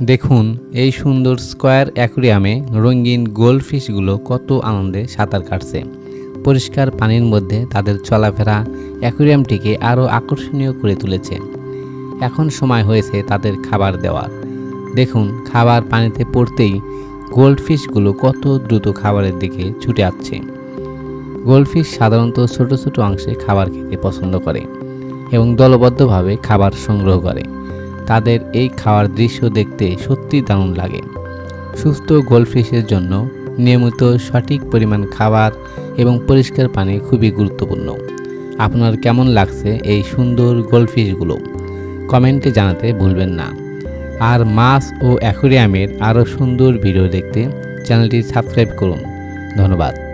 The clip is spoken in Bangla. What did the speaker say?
দেখুন এই সুন্দর স্কয়ার অ্যাকুরিয়ামে রঙিন গোল্ডফিশগুলো কত আনন্দে সাঁতার কাটছে। পরিষ্কার পানির মধ্যে তাদের চলাফেরা অ্যাকুরিয়ামটিকে আরও আকর্ষণীয় করে তুলেছে। এখন সময় হয়েছে তাদের খাবার দেওয়ার। দেখুন খাবার পানিতে পড়তেই গোল্ডফিশগুলো কত দ্রুত খাবারের দিকে ছুটে আসছে। গোল্ডফিশ সাধারণত ছোট ছোট অংশে খাবার খেতে পছন্দ করে এবং দলবদ্ধভাবে খাবার সংগ্রহ করে। তাদের এই খাওয়ার দৃশ্য দেখতে সত্যি দারুণ লাগে। সুস্থ গোল্ডফিশের জন্য নিয়মিত সঠিক পরিমাণ খাবার এবং পরিষ্কার পানি খুবই গুরুত্বপূর্ণ। আপনার কেমন লাগছে এই সুন্দর গোল্ডফিশগুলো কমেন্টে জানাতে ভুলবেন না। আর মাছ ও অ্যাকুরিয়ামের আরও সুন্দর ভিডিও দেখতে চ্যানেলটি সাবস্ক্রাইব করুন। ধন্যবাদ।